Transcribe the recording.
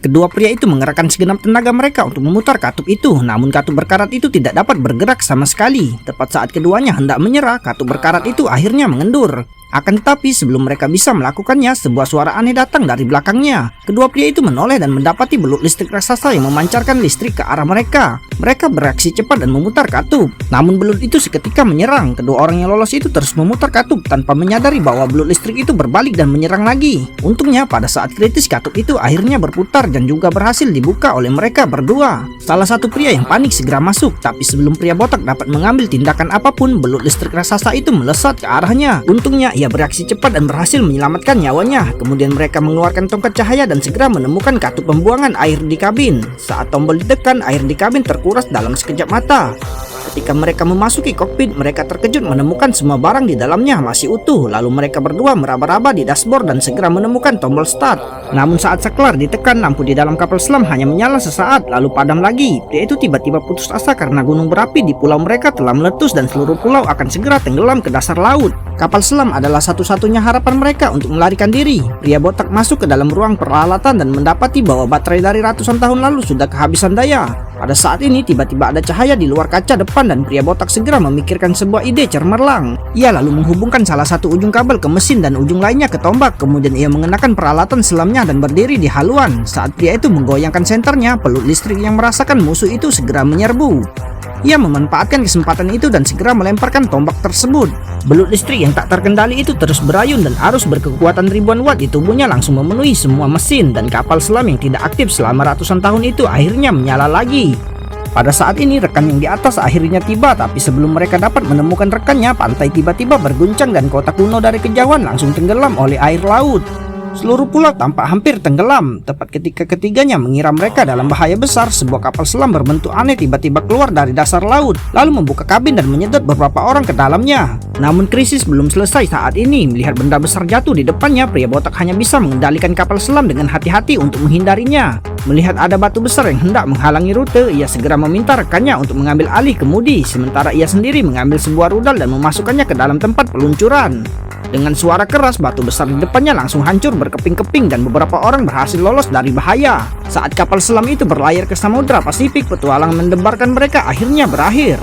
Kedua pria itu mengerahkan segenap tenaga mereka untuk memutar katup itu, namun katup berkarat itu tidak dapat bergerak sama sekali. Tepat saat keduanya hendak menyerah, katup berkarat itu akhirnya mengendur. Akan tetapi sebelum mereka bisa melakukannya, sebuah suara aneh datang dari belakangnya. Kedua pria itu menoleh dan mendapati belut listrik raksasa yang memancarkan listrik ke arah mereka. Mereka bereaksi cepat dan memutar katup. Namun belut itu seketika menyerang. Kedua orang yang lolos itu terus memutar katup tanpa menyadari bahwa belut listrik itu berbalik dan menyerang lagi. Untungnya pada saat kritis katup itu akhirnya berputar dan juga berhasil dibuka oleh mereka berdua. Salah satu pria yang panik segera masuk, tapi sebelum pria botak dapat mengambil tindakan apapun, belut listrik raksasa itu melesat ke arahnya. Untungnya ia bereaksi cepat dan berhasil menyelamatkan nyawanya. Kemudian mereka mengeluarkan tongkat cahaya dan segera menemukan katup pembuangan air di kabin. Saat tombol ditekan, air di kabin terkuras dalam sekejap mata. Ketika mereka memasuki kokpit, mereka terkejut menemukan semua barang di dalamnya masih utuh. Lalu mereka berdua meraba-raba di dashboard dan segera menemukan tombol start. Namun saat saklar ditekan, lampu di dalam kapal selam hanya menyala sesaat lalu padam lagi. Pria itu tiba-tiba putus asa karena gunung berapi di pulau mereka telah meletus dan seluruh pulau akan segera tenggelam ke dasar laut. Kapal selam adalah satu-satunya harapan mereka untuk melarikan diri. Pria botak masuk ke dalam ruang peralatan dan mendapati bahwa baterai dari ratusan tahun lalu sudah kehabisan daya. Pada saat ini tiba-tiba ada cahaya di luar kaca depan dan pria botak segera memikirkan sebuah ide cemerlang. Ia lalu menghubungkan salah satu ujung kabel ke mesin dan ujung lainnya ke tombak. Kemudian ia mengenakan peralatan selamnya dan berdiri di haluan. Saat pria itu menggoyangkan senternya, pelut listrik yang merasakan musuh itu segera menyerbu. Ia memanfaatkan kesempatan itu dan segera melemparkan tombak tersebut. Belut listrik yang tak terkendali itu terus berayun dan arus berkekuatan ribuan watt di tubuhnya langsung memenuhi semua mesin, dan kapal selam yang tidak aktif selama ratusan tahun itu akhirnya menyala lagi. Pada saat ini rekan yang di atas akhirnya tiba, tapi sebelum mereka dapat menemukan rekannya, pantai tiba-tiba berguncang dan kota kuno dari kejauhan langsung tenggelam oleh air laut. Seluruh pulau tampak hampir tenggelam. Tepat ketika ketiganya mengira mereka dalam bahaya besar, sebuah kapal selam berbentuk aneh tiba-tiba keluar dari dasar laut, lalu membuka kabin dan menyedot beberapa orang ke dalamnya. Namun krisis belum selesai saat ini. Melihat benda besar jatuh di depannya, pria botak hanya bisa mengendalikan kapal selam dengan hati-hati untuk menghindarinya. Melihat ada batu besar yang hendak menghalangi rute, ia segera meminta rekannya untuk mengambil alih kemudi, sementara ia sendiri mengambil sebuah rudal dan memasukkannya ke dalam tempat peluncuran. Dengan suara keras, batu besar di depannya langsung hancur berkeping-keping dan beberapa orang berhasil lolos dari bahaya. Saat kapal selam itu berlayar ke Samudra Pasifik, petualangan mendebarkan mereka akhirnya berakhir.